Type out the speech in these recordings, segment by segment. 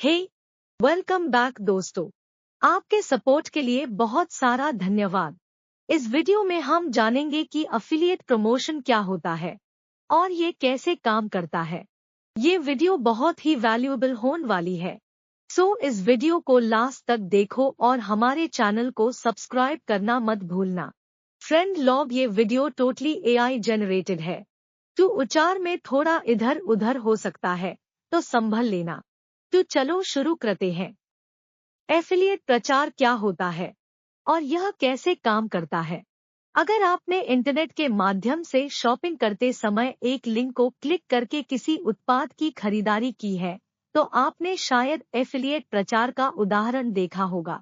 हे, welcome back दोस्तों। आपके support के लिए बहुत सारा धन्यवाद। इस वीडियो में हम जानेंगे कि अफिलिएट प्रमोशन क्या होता है और ये कैसे काम करता है। ये वीडियो बहुत ही वैल्यूएबल होने वाली है, सो इस वीडियो को लास्ट तक देखो और हमारे चैनल को सब्सक्राइब करना मत भूलना। फ्रेंड लोग, ये वीडियो टोटली एआई जनरेटेड है, तो उच्चार में थोड़ा इधर उधर हो सकता है, तो संभल लेना। तो चलो शुरू करते हैं। एफिलिएट प्रचार क्या होता है और यह कैसे काम करता है। अगर आपने इंटरनेट के माध्यम से शॉपिंग करते समय एक लिंक को क्लिक करके किसी उत्पाद की खरीदारी की है, तो आपने शायद एफिलिएट प्रचार का उदाहरण देखा होगा।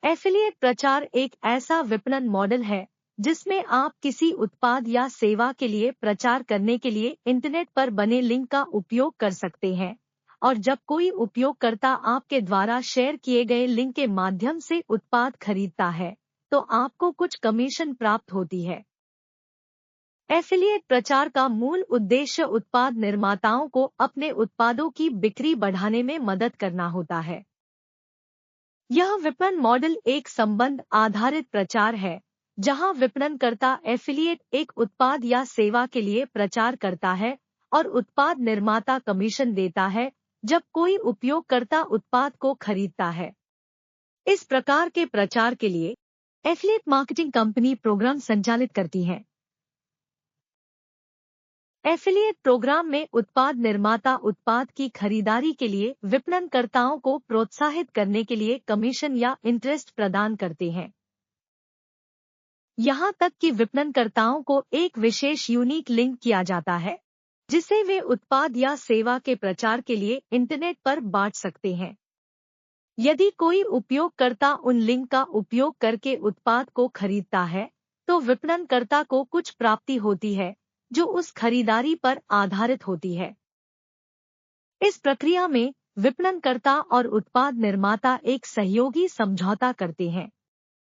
एफिलिएट प्रचार एक ऐसा विपणन मॉडल है जिसमें आप किसी उत्पाद या सेवा के लिए प्रचार करने के लिए इंटरनेट पर बने लिंक का उपयोग कर सकते हैं, और जब कोई उपयोगकर्ता आपके द्वारा शेयर किए गए लिंक के माध्यम से उत्पाद खरीदता है, तो आपको कुछ कमीशन प्राप्त होती है। एफिलिएट प्रचार का मूल उद्देश्य उत्पाद निर्माताओं को अपने उत्पादों की बिक्री बढ़ाने में मदद करना होता है। यह विपणन मॉडल एक संबंध आधारित प्रचार है, जहां विपणनकर्ता एफिलिएट एक उत्पाद या सेवा के लिए प्रचार करता है और उत्पाद निर्माता कमीशन देता है जब कोई उपयोगकर्ता उत्पाद को खरीदता है। इस प्रकार के प्रचार के लिए एफिलिएट मार्केटिंग कंपनी प्रोग्राम संचालित करती है। एफिलिएट प्रोग्राम में उत्पाद निर्माता उत्पाद की खरीदारी के लिए विपणनकर्ताओं को प्रोत्साहित करने के लिए कमीशन या इंटरेस्ट प्रदान करते हैं। यहाँ तक कि विपणनकर्ताओं को एक विशेष यूनिक लिंक किया जाता है, जिसे वे उत्पाद या सेवा के प्रचार के लिए इंटरनेट पर बांट सकते हैं। यदि कोई उपयोगकर्ता उन लिंक का उपयोग करके उत्पाद को खरीदता है, तो विपणनकर्ता को कुछ प्राप्ति होती है जो उस खरीदारी पर आधारित होती है। इस प्रक्रिया में विपणनकर्ता और उत्पाद निर्माता एक सहयोगी समझौता करते हैं,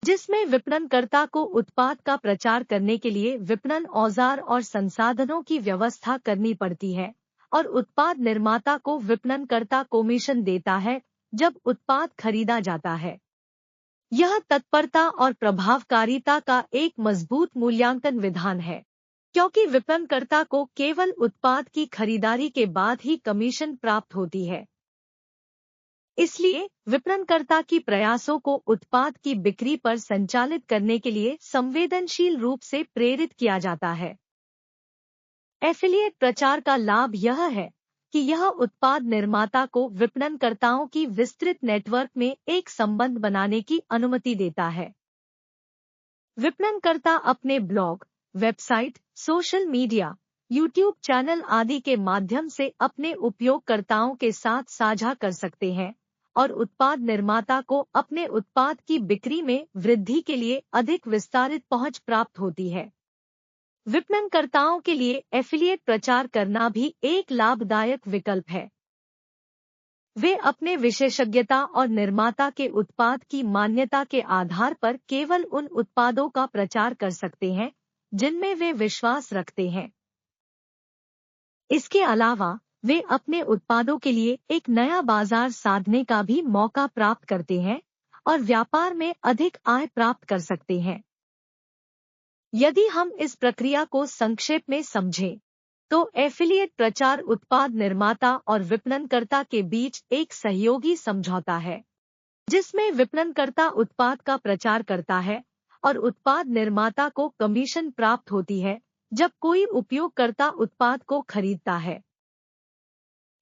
जिसमें विपणनकर्ता को उत्पाद का प्रचार करने के लिए विपणन औजार और संसाधनों की व्यवस्था करनी पड़ती है, और उत्पाद निर्माता को विपणनकर्ता कमीशन देता है जब उत्पाद खरीदा जाता है। यह तत्परता और प्रभावकारिता का एक मजबूत मूल्यांकन विधान है, क्योंकि विपणनकर्ता को केवल उत्पाद की खरीदारी के बाद ही कमीशन प्राप्त होती है। इसलिए विपणनकर्ता की प्रयासों को उत्पाद की बिक्री पर संचालित करने के लिए संवेदनशील रूप से प्रेरित किया जाता है। एफिलिएट प्रचार का लाभ यह है कि यह उत्पाद निर्माता को विपणनकर्ताओं की विस्तृत नेटवर्क में एक संबंध बनाने की अनुमति देता है। विपणनकर्ता अपने blog, website, social media, YouTube channel आदि के माध्यम से अपने उपयोगकर्ताओं के साथ साझा कर सकते हैं, और उत्पाद निर्माता को अपने उत्पाद की बिक्री में वृद्धि के लिए अधिक विस्तारित पहुंच प्राप्त होती है। विपणनकर्ताओं के लिए एफिलिएट प्रचार करना भी एक लाभदायक विकल्प है। वे अपने विशेषज्ञता और निर्माता के उत्पाद की मान्यता के आधार पर केवल उन उत्पादों का प्रचार कर सकते हैं जिनमें वे विश्वास रखते हैं। इसके अलावा वे अपने उत्पादों के लिए एक नया बाजार साधने का भी मौका प्राप्त करते हैं और व्यापार में अधिक आय प्राप्त कर सकते हैं। यदि हम इस प्रक्रिया को संक्षेप में समझें, तो एफिलिएट प्रचार उत्पाद निर्माता और विपणनकर्ता के बीच एक सहयोगी समझौता है, जिसमें विपणनकर्ता उत्पाद का प्रचार करता है और उत्पाद निर्माता को कमीशन प्राप्त होती है जब कोई उपयोगकर्ता उत्पाद को खरीदता है।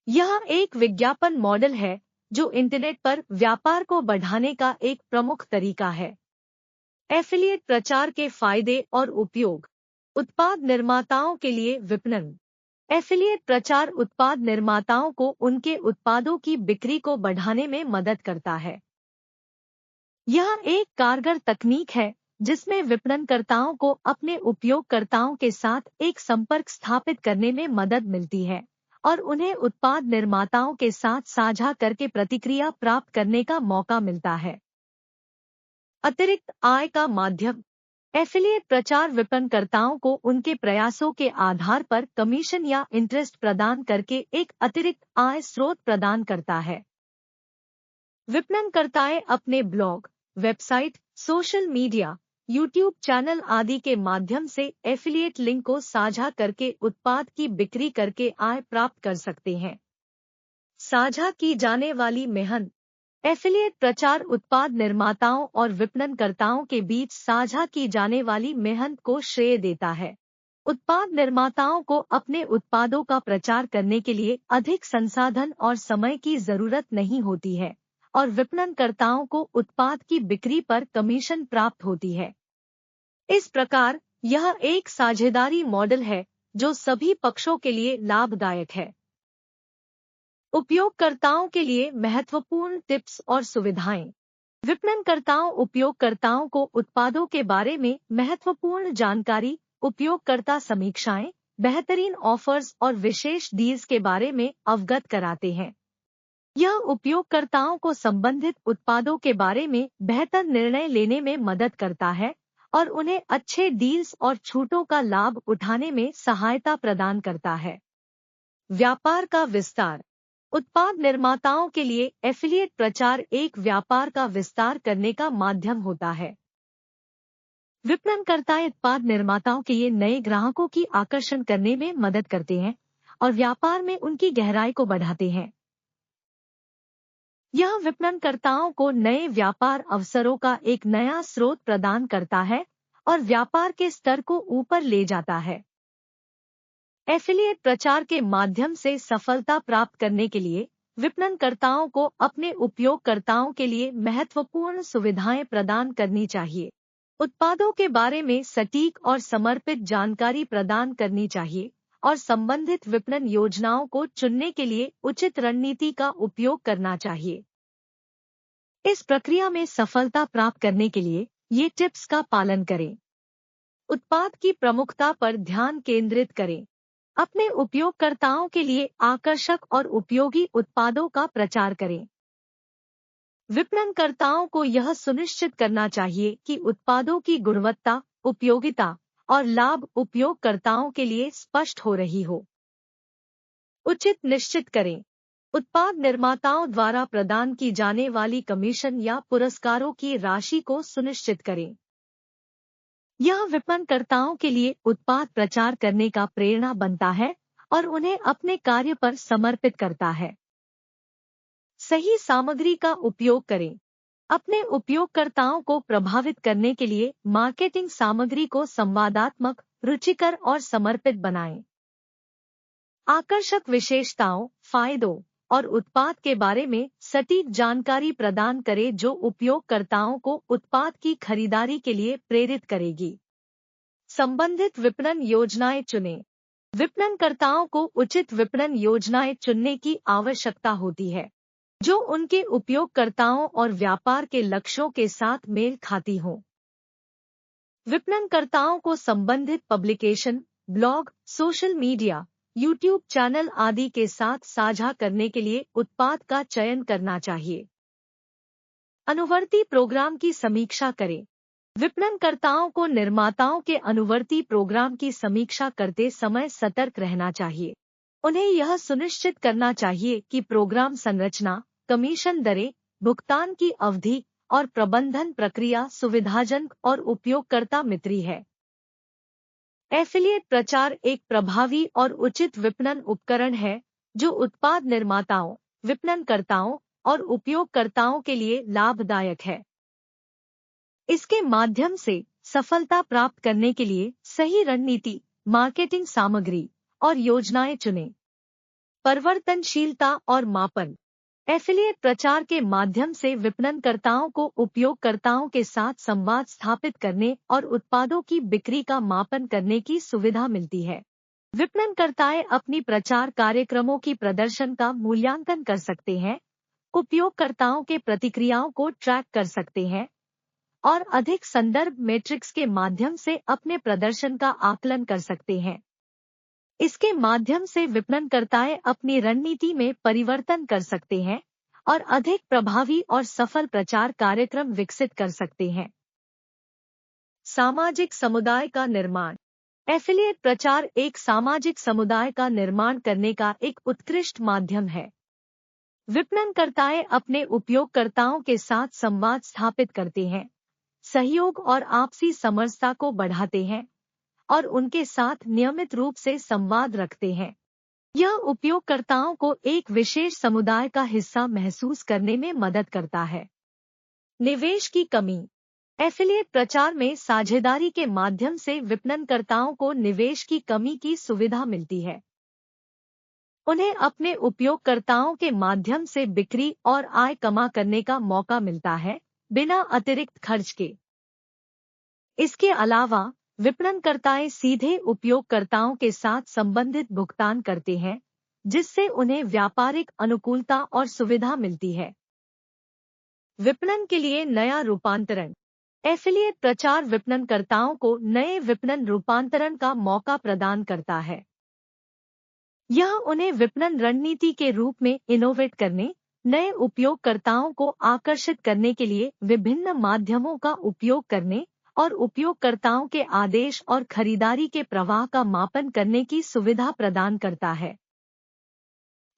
यह एक विज्ञापन मॉडल है जो इंटरनेट पर व्यापार को बढ़ाने का एक प्रमुख तरीका है। एफिलिएट प्रचार के फायदे और उपयोग। उत्पाद निर्माताओं के लिए विपणन। एफिलिएट प्रचार उत्पाद निर्माताओं को उनके उत्पादों की बिक्री को बढ़ाने में मदद करता है। यह एक कारगर तकनीक है जिसमें विपणनकर्ताओं को अपने उपयोगकर्ताओं के साथ एक संपर्क स्थापित करने में मदद मिलती है और उन्हें उत्पाद निर्माताओं के साथ साझा करके प्रतिक्रिया प्राप्त करने का मौका मिलता है। अतिरिक्त आय का माध्यम। एफिलिएट प्रचार विपणनकर्ताओं को उनके प्रयासों के आधार पर कमीशन या इंटरेस्ट प्रदान करके एक अतिरिक्त आय स्रोत प्रदान करता है। विपणनकर्ताएं अपने blog, website, social media, YouTube channel आदि के माध्यम से एफिलिएट लिंक को साझा करके उत्पाद की बिक्री करके आय प्राप्त कर सकते हैं। साझा की जाने वाली मेहनत। एफिलिएट प्रचार उत्पाद निर्माताओं और विपणनकर्ताओं के बीच साझा की जाने वाली मेहनत को श्रेय देता है। उत्पाद निर्माताओं को अपने उत्पादों का प्रचार करने के लिए अधिक संसाधन और समय की जरूरत नहीं होती है और विपणनकर्ताओं को उत्पाद की बिक्री पर कमीशन प्राप्त होती है। इस प्रकार यह एक साझेदारी मॉडल है जो सभी पक्षों के लिए लाभदायक है। उपयोगकर्ताओं के लिए महत्वपूर्ण टिप्स और सुविधाएं। विपणनकर्ताओं उपयोगकर्ताओं को उत्पादों के बारे में महत्वपूर्ण जानकारी, उपयोगकर्ता समीक्षाएं, बेहतरीन ऑफर्स और विशेष डील्स के बारे में अवगत कराते हैं। यह उपयोगकर्ताओं को संबंधित उत्पादों के बारे में बेहतर निर्णय लेने में मदद करता है और उन्हें अच्छे डील्स और छूटों का लाभ उठाने में सहायता प्रदान करता है। व्यापार का विस्तार। उत्पाद निर्माताओं के लिए एफिलिएट प्रचार एक व्यापार का विस्तार करने का माध्यम होता है। विपणनकर्ता उत्पाद निर्माताओं के लिए नए ग्राहकों की आकर्षण करने में मदद करते हैं और व्यापार में उनकी गहराई को बढ़ाते हैं। यह विपणनकर्ताओं को नए व्यापार अवसरों का एक नया स्रोत प्रदान करता है और व्यापार के स्तर को ऊपर ले जाता है। एफिलिएट प्रचार के माध्यम से सफलता प्राप्त करने के लिए विपणनकर्ताओं को अपने उपयोगकर्ताओं के लिए महत्वपूर्ण सुविधाएं प्रदान करनी चाहिए। उत्पादों के बारे में सटीक और समर्पित जानकारी प्रदान करनी चाहिए और संबंधित विपणन योजनाओं को चुनने के लिए उचित रणनीति का उपयोग करना चाहिए। इस प्रक्रिया में सफलता प्राप्त करने के लिए ये टिप्स का पालन करें। उत्पाद की प्रमुखता पर ध्यान केंद्रित करें। अपने उपयोगकर्ताओं के लिए आकर्षक और उपयोगी उत्पादों का प्रचार करें। विपणनकर्ताओं को यह सुनिश्चित करना चाहिए कि उत्पादों की गुणवत्ता, उपयोगिता और लाभ उपयोगकर्ताओं के लिए स्पष्ट हो रही हो। उचित निश्चित करें। उत्पाद निर्माताओं द्वारा प्रदान की जाने वाली कमीशन या पुरस्कारों की राशि को सुनिश्चित करें। यह विपणनकर्ताओं के लिए उत्पाद प्रचार करने का प्रेरणा बनता है और उन्हें अपने कार्य पर समर्पित करता है। सही सामग्री का उपयोग करें। अपने उपयोगकर्ताओं को प्रभावित करने के लिए मार्केटिंग सामग्री को संवादात्मक, रुचिकर और समर्पित बनाएं। आकर्षक विशेषताओं, फायदों और उत्पाद के बारे में सटीक जानकारी प्रदान करें जो उपयोगकर्ताओं को उत्पाद की खरीदारी के लिए प्रेरित करेगी। संबंधित विपणन योजनाएं चुनें। विपणनकर्ताओं को उचित विपणन योजनाएं चुनने की आवश्यकता होती है जो उनके उपयोगकर्ताओं और व्यापार के लक्ष्यों के साथ मेल खाती हों। विपणनकर्ताओं को संबंधित publication, blog, social media, YouTube channel आदि के साथ साझा करने के लिए उत्पाद का चयन करना चाहिए। अनुवर्ती प्रोग्राम की समीक्षा करें। विपणनकर्ताओं को निर्माताओं के अनुवर्ती प्रोग्राम की समीक्षा करते समय सतर्क रहना चाहिए। उन्हें यह सुनिश्चित करना चाहिए कि प्रोग्राम संरचना, कमीशन दरें, भुगतान की अवधि और प्रबंधन प्रक्रिया सुविधाजनक और उपयोगकर्ता मित्री है। एफिलिएट प्रचार एक प्रभावी और उचित विपणन उपकरण है जो उत्पाद निर्माताओं, विपणनकर्ताओं और उपयोगकर्ताओं के लिए लाभदायक है। इसके माध्यम से सफलता प्राप्त करने के लिए सही रणनीति, मार्केटिंग सामग्री और योजनाएं चुनें। परिवर्तनशीलता और मापन। एफिलिएट प्रचार के माध्यम से विपणनकर्ताओं को उपयोगकर्ताओं के साथ संवाद स्थापित करने और उत्पादों की बिक्री का मापन करने की सुविधा मिलती है। विपणनकर्ताएं अपनी प्रचार कार्यक्रमों की प्रदर्शन का मूल्यांकन कर सकते हैं, उपयोगकर्ताओं के प्रतिक्रियाओं को ट्रैक कर सकते हैं और अधिक संदर्भ मैट्रिक्स के माध्यम से अपने प्रदर्शन का आकलन कर सकते हैं। इसके माध्यम से विपणनकर्ताएं अपनी रणनीति में परिवर्तन कर सकते हैं और अधिक प्रभावी और सफल प्रचार कार्यक्रम विकसित कर सकते हैं। सामाजिक समुदाय का निर्माण। एफिलिएट प्रचार एक सामाजिक समुदाय का निर्माण करने का एक उत्कृष्ट माध्यम है। विपणनकर्ताएं अपने उपयोगकर्ताओं के साथ संवाद स्थापित करते हैं, सहयोग और आपसी समरसता को बढ़ाते हैं और उनके साथ नियमित रूप से संवाद रखते हैं। यह उपयोगकर्ताओं को एक विशेष समुदाय का हिस्सा महसूस करने में मदद करता है। निवेश की कमी। एफिलिएट प्रचार में साझेदारी के माध्यम से विपणनकर्ताओं को निवेश की कमी की सुविधा मिलती है। उन्हें अपने उपयोगकर्ताओं के माध्यम से बिक्री और आय कमा करने का मौका मिलता है, बिना अतिरिक्त खर्च के। इसके अलावा विपणनकर्ताएं सीधे उपयोगकर्ताओं के साथ संबंधित भुगतान करते हैं, जिससे उन्हें व्यापारिक अनुकूलता और सुविधा मिलती है। विपणन के लिए नया रूपांतरण। एफिलिएट प्रचार विपणनकर्ताओं को नए विपणन रूपांतरण का मौका प्रदान करता है। यह उन्हें विपणन रणनीति के रूप में इनोवेट करने, नए उपयोगकर्ताओं को आकर्षित करने के लिए विभिन्न माध्यमों का उपयोग करने और उपयोगकर्ताओं के आदेश और खरीदारी के प्रवाह का मापन करने की सुविधा प्रदान करता है।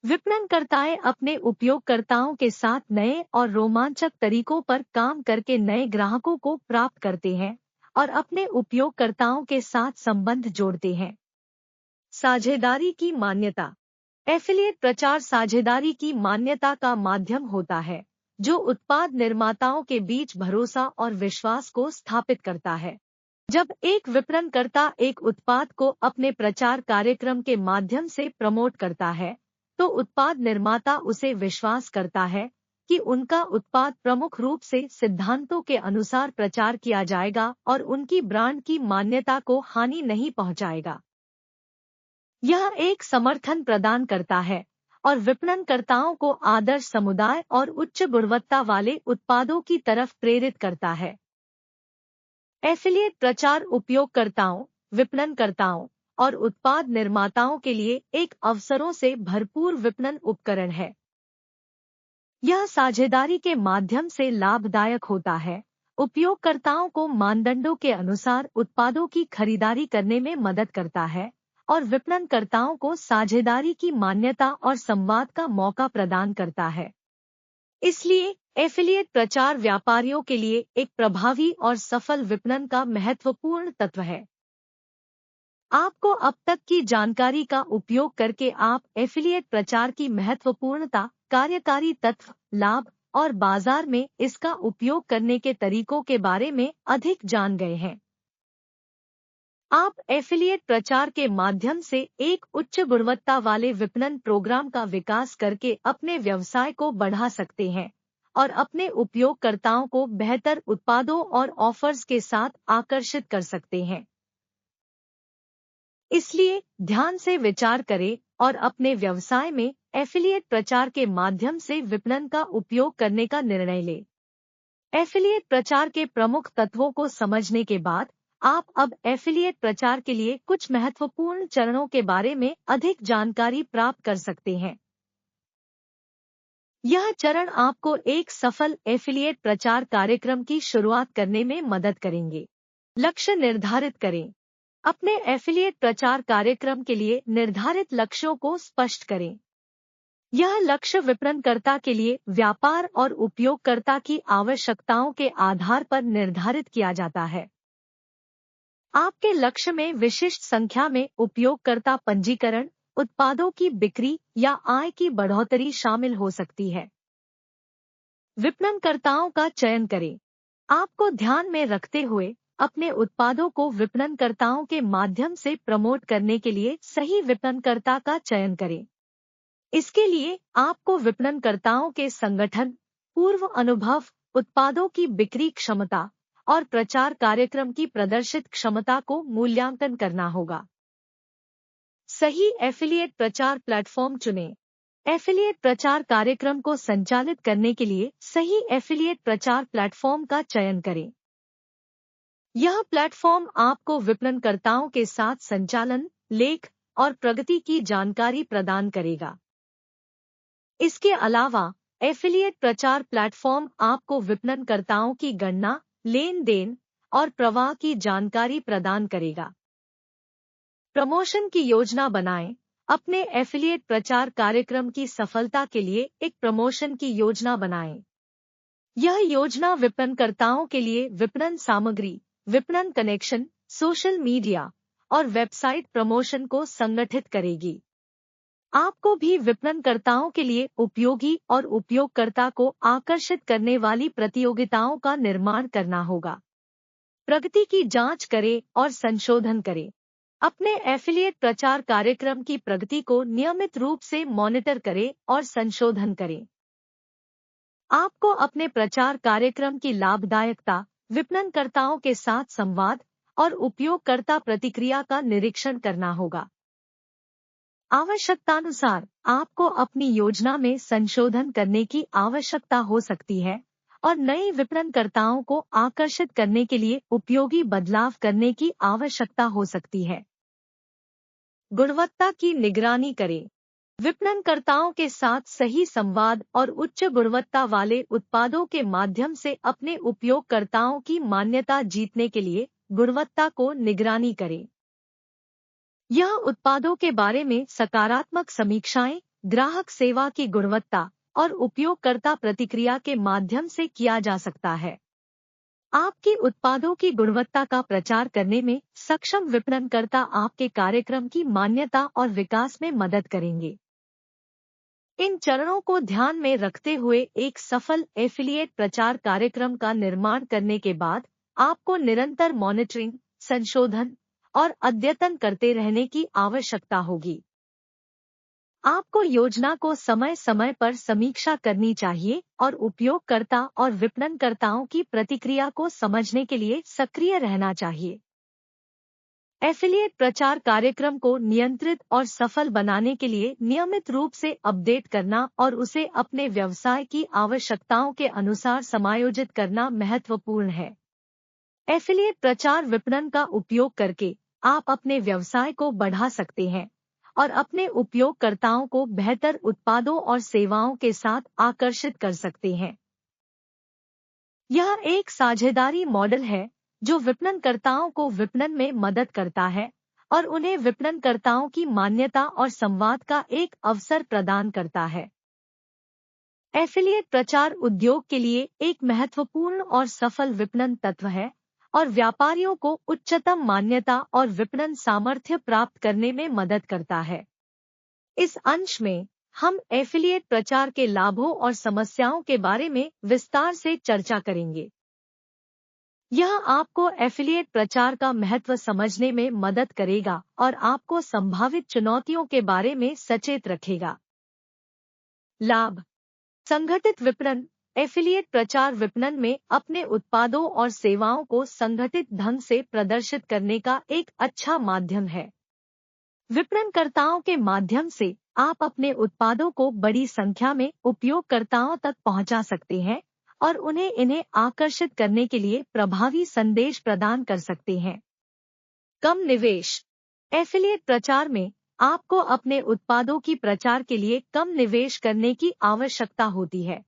विपणनकर्ताएं अपने उपयोगकर्ताओं के साथ नए और रोमांचक तरीकों पर काम करके नए ग्राहकों को प्राप्त करते हैं और अपने उपयोगकर्ताओं के साथ संबंध जोड़ते हैं। साझेदारी की मान्यता। एफिलिएट प्रचार साझेदारी की मान्यता का माध्यम होता है, जो उत्पाद निर्माताओं के बीच भरोसा और विश्वास को स्थापित करता है। जब एक विपणनकर्ता एक उत्पाद को अपने प्रचार कार्यक्रम के माध्यम से प्रमोट करता है, तो उत्पाद निर्माता उसे विश्वास करता है कि उनका उत्पाद प्रमुख रूप से सिद्धांतों के अनुसार प्रचार किया जाएगा और उनकी ब्रांड की मान्यता को हानि नहीं पहुंचाएगा। यह एक समर्थन प्रदान करता है और विपणनकर्ताओं को आदर्श समुदाय और उच्च गुणवत्ता वाले उत्पादों की तरफ प्रेरित करता है। एफिलिएट प्रचार उपयोगकर्ताओं, विपणनकर्ताओं और उत्पाद निर्माताओं के लिए एक अवसरों से भरपूर विपणन उपकरण है। यह साझेदारी के माध्यम से लाभदायक होता है, उपयोगकर्ताओं को मानदंडों के अनुसार उत्पादों की खरीदारी करने में मदद करता है और विपणनकर्ताओं को साझेदारी की मान्यता और संवाद का मौका प्रदान करता है। इसलिए एफिलिएट प्रचार व्यापारियों के लिए एक प्रभावी और सफल विपणन का महत्वपूर्ण तत्व है। आपको अब तक की जानकारी का उपयोग करके आप एफिलिएट प्रचार की महत्वपूर्णता, कार्यकारी तत्व, लाभ और बाजार में इसका उपयोग करने के तरीकों के बारे में अधिक जान गए हैं। आप एफिलिएट प्रचार के माध्यम से एक उच्च गुणवत्ता वाले विपणन प्रोग्राम का विकास करके अपने व्यवसाय को बढ़ा सकते हैं और अपने उपयोगकर्ताओं को बेहतर उत्पादों और ऑफर्स के साथ आकर्षित कर सकते हैं। इसलिए ध्यान से विचार करें और अपने व्यवसाय में एफिलिएट प्रचार के माध्यम से विपणन का उपयोग करने का निर्णय लें। एफिलिएट प्रचार के प्रमुख तत्वों को समझने के बाद आप अब एफिलिएट प्रचार के लिए कुछ महत्वपूर्ण चरणों के बारे में अधिक जानकारी प्राप्त कर सकते हैं। यह चरण आपको एक सफल एफिलिएट प्रचार कार्यक्रम की शुरुआत करने में मदद करेंगे। लक्ष्य निर्धारित करें। अपने एफिलिएट प्रचार कार्यक्रम के लिए निर्धारित लक्ष्यों को स्पष्ट करें। यह लक्ष्य विपणनकर्ता के लिए व्यापार और उपयोगकर्ता की आवश्यकताओं के आधार पर निर्धारित किया जाता है। आपके लक्ष्य में विशिष्ट संख्या में उपयोगकर्ता पंजीकरण, उत्पादों की बिक्री या आय की बढ़ोतरी शामिल हो सकती है। विपणनकर्ताओं का चयन करें। आपको ध्यान में रखते हुए अपने उत्पादों को विपणनकर्ताओं के माध्यम से प्रमोट करने के लिए सही विपणनकर्ता का चयन करें। इसके लिए आपको विपणनकर्ताओं के संगठन, पूर्व अनुभव, उत्पादों की बिक्री क्षमता और प्रचार कार्यक्रम की प्रदर्शित क्षमता को मूल्यांकन करना होगा। सही एफिलिएट प्रचार प्लेटफॉर्म चुनें। एफिलिएट प्रचार कार्यक्रम को संचालित करने के लिए सही एफिलिएट प्रचार प्लेटफॉर्म का चयन करें। यह प्लेटफॉर्म आपको विपणनकर्ताओं के साथ संचालन, लेख और प्रगति की जानकारी प्रदान करेगा। इसके अलावा एफिलिएट प्रचार प्लेटफॉर्म आपको विपणनकर्ताओं की गणना, लेन देन और प्रवाह की जानकारी प्रदान करेगा। प्रमोशन की योजना बनाएं। अपने एफिलिएट प्रचार कार्यक्रम की सफलता के लिए एक प्रमोशन की योजना बनाएं। यह योजना विपणनकर्ताओं के लिए विपणन सामग्री, विपणन कनेक्शन, सोशल मीडिया और वेबसाइट प्रमोशन को संगठित करेगी। आपको भी विपणनकर्ताओं के लिए उपयोगी और उपयोगकर्ता को आकर्षित करने वाली प्रतियोगिताओं का निर्माण करना होगा। प्रगति की जांच करें और संशोधन करें। अपने एफिलिएट प्रचार कार्यक्रम की प्रगति को नियमित रूप से मॉनिटर करें और संशोधन करें। आपको अपने प्रचार कार्यक्रम की लाभदायकता, विपणनकर्ताओं के साथ संवाद और उपयोगकर्ता प्रतिक्रिया का निरीक्षण करना होगा। आवश्यकतानुसार आपको अपनी योजना में संशोधन करने की आवश्यकता हो सकती है और नए विपणनकर्ताओं को आकर्षित करने के लिए उपयोगी बदलाव करने की आवश्यकता हो सकती है। गुणवत्ता की निगरानी करें। विपणनकर्ताओं के साथ सही संवाद और उच्च गुणवत्ता वाले उत्पादों के माध्यम से अपने उपयोगकर्ताओं की मान्यता जीतने के लिए गुणवत्ता को निगरानी करें। यह उत्पादों के बारे में सकारात्मक समीक्षाएं, ग्राहक सेवा की गुणवत्ता और उपयोगकर्ता प्रतिक्रिया के माध्यम से किया जा सकता है। आपके उत्पादों की गुणवत्ता का प्रचार करने में सक्षम विपणनकर्ता आपके कार्यक्रम की मान्यता और विकास में मदद करेंगे। इन चरणों को ध्यान में रखते हुए एक सफल एफिलिएट प्रचार कार्यक्रम का निर्माण करने के बाद आपको निरंतर मॉनिटरिंग, संशोधन और अद्यतन करते रहने की आवश्यकता होगी। आपको योजना को समय समय पर समीक्षा करनी चाहिए और उपयोगकर्ता और विपणनकर्ताओं की प्रतिक्रिया को समझने के लिए सक्रिय रहना चाहिए। एफिलिएट प्रचार कार्यक्रम को नियंत्रित और सफल बनाने के लिए नियमित रूप से अपडेट करना और उसे अपने व्यवसाय की आवश्यकताओं के अनुसार समायोजित करना महत्वपूर्ण है। एफिलिएट प्रचार विपणन का उपयोग करके आप अपने व्यवसाय को बढ़ा सकते हैं और अपने उपयोगकर्ताओं को बेहतर उत्पादों और सेवाओं के साथ आकर्षित कर सकते हैं। यह एक साझेदारी मॉडल है जो विपणनकर्ताओं को विपणन में मदद करता है और उन्हें विपणनकर्ताओं की मान्यता और संवाद का एक अवसर प्रदान करता है। एफिलिएट प्रचार उद्योग के लिए एक महत्वपूर्ण और सफल विपणन तत्व है और व्यापारियों को उच्चतम मान्यता और विपणन सामर्थ्य प्राप्त करने में मदद करता है। इस अंश में हम एफिलिएट प्रचार के लाभों और समस्याओं के बारे में विस्तार से चर्चा करेंगे। यह आपको एफिलिएट प्रचार का महत्व समझने में मदद करेगा और आपको संभावित चुनौतियों के बारे में सचेत रखेगा। लाभ। संगठित विपणन। एफिलिएट प्रचार विपणन में अपने उत्पादों और सेवाओं को संगठित ढंग से प्रदर्शित करने का एक अच्छा माध्यम है। विपणनकर्ताओं के माध्यम से आप अपने उत्पादों को बड़ी संख्या में उपयोगकर्ताओं तक पहुंचा सकते हैं और इन्हें आकर्षित करने के लिए प्रभावी संदेश प्रदान कर सकते हैं। कम निवेश। एफिलिएट प्रचार में आपको अपने उत्पादों की प्रचार के लिए कम निवेश करने की आवश्यकता होती है।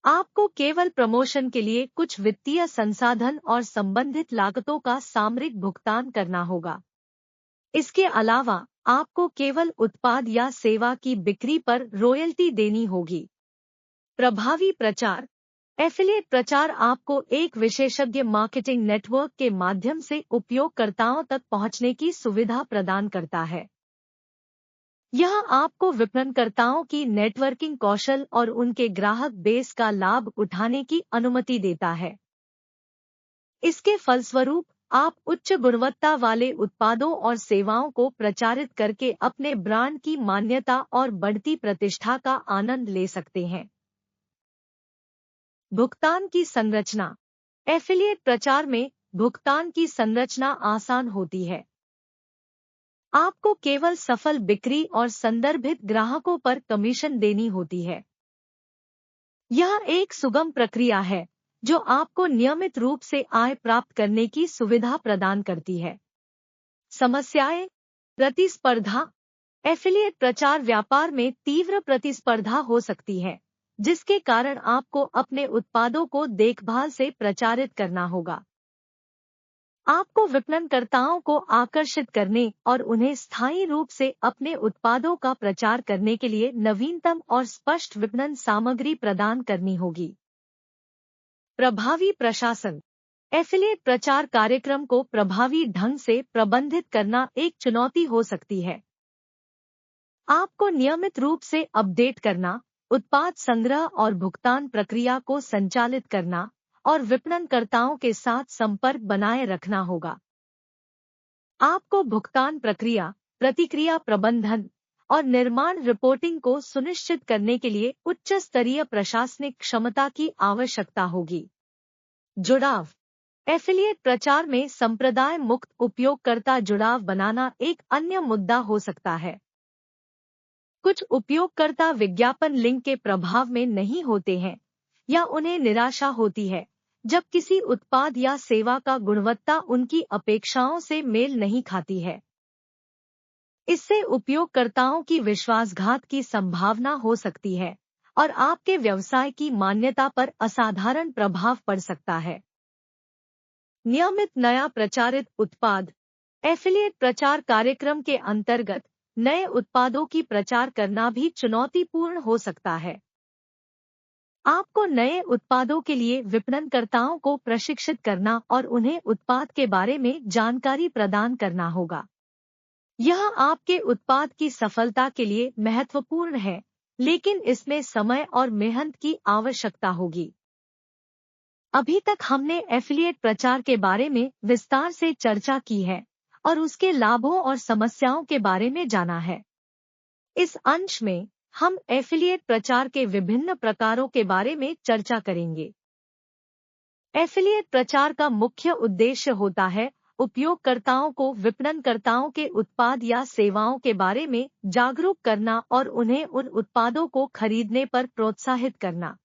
आपको केवल प्रमोशन के लिए कुछ वित्तीय संसाधन और संबंधित लागतों का सामरिक भुगतान करना होगा। इसके अलावा आपको केवल उत्पाद या सेवा की बिक्री पर रॉयल्टी देनी होगी। प्रभावी प्रचार। एफिलिएट प्रचार आपको एक विशेषज्ञ मार्केटिंग नेटवर्क के माध्यम से उपयोगकर्ताओं तक पहुंचने की सुविधा प्रदान करता है। यह आपको विपणनकर्ताओं की नेटवर्किंग कौशल और उनके ग्राहक बेस का लाभ उठाने की अनुमति देता है। इसके फलस्वरूप आप उच्च गुणवत्ता वाले उत्पादों और सेवाओं को प्रचारित करके अपने ब्रांड की मान्यता और बढ़ती प्रतिष्ठा का आनंद ले सकते हैं। भुगतान की संरचना। एफिलिएट प्रचार में भुगतान की संरचना आसान होती है। आपको केवल सफल बिक्री और संदर्भित ग्राहकों पर कमीशन देनी होती है। यह एक सुगम प्रक्रिया है जो आपको नियमित रूप से आय प्राप्त करने की सुविधा प्रदान करती है। समस्याएं। प्रतिस्पर्धा। एफिलिएट प्रचार व्यापार में तीव्र प्रतिस्पर्धा हो सकती है, जिसके कारण आपको अपने उत्पादों को देखभाल से प्रचारित करना होगा। आपको विपणनकर्ताओं को आकर्षित करने और उन्हें स्थायी रूप से अपने उत्पादों का प्रचार करने के लिए नवीनतम और स्पष्ट विपणन सामग्री प्रदान करनी होगी। प्रभावी प्रशासन। एफिलिएट प्रचार कार्यक्रम को प्रभावी ढंग से प्रबंधित करना एक चुनौती हो सकती है। आपको नियमित रूप से अपडेट करना, उत्पाद संग्रह और भुगतान प्रक्रिया को संचालित करना और विपणनकर्ताओं के साथ संपर्क बनाए रखना होगा। आपको भुगतान प्रक्रिया, प्रतिक्रिया प्रबंधन और निर्माण रिपोर्टिंग को सुनिश्चित करने के लिए उच्च स्तरीय प्रशासनिक क्षमता की आवश्यकता होगी। जुड़ाव। एफिलिएट प्रचार में संप्रदाय मुक्त उपयोगकर्ता जुड़ाव बनाना एक अन्य मुद्दा हो सकता है। कुछ उपयोगकर्ता विज्ञापन लिंक के प्रभाव में नहीं होते हैं या उन्हें निराशा होती है जब किसी उत्पाद या सेवा का गुणवत्ता उनकी अपेक्षाओं से मेल नहीं खाती है। इससे उपयोगकर्ताओं की विश्वासघात की संभावना हो सकती है और आपके व्यवसाय की मान्यता पर असाधारण प्रभाव पड़ सकता है। नियमित नया प्रचारित उत्पाद। एफिलिएट प्रचार कार्यक्रम के अंतर्गत नए उत्पादों की प्रचार करना भी चुनौतीपूर्ण हो सकता है। आपको नए उत्पादों के लिए विपणनकर्ताओं को प्रशिक्षित करना और उन्हें उत्पाद के बारे में जानकारी प्रदान करना होगा। यह आपके उत्पाद की सफलता के लिए महत्वपूर्ण है, लेकिन इसमें समय और मेहनत की आवश्यकता होगी। अभी तक हमने एफिलिएट प्रचार के बारे में विस्तार से चर्चा की है और उसके लाभों और समस्याओं के बारे में जाना है। इस अंश में हम एफिलिएट प्रचार के विभिन्न प्रकारों के बारे में चर्चा करेंगे। एफिलिएट प्रचार का मुख्य उद्देश्य होता है उपयोगकर्ताओं को विपणनकर्ताओं के उत्पाद या सेवाओं के बारे में जागरूक करना और उन्हें उन उत्पादों को खरीदने पर प्रोत्साहित करना।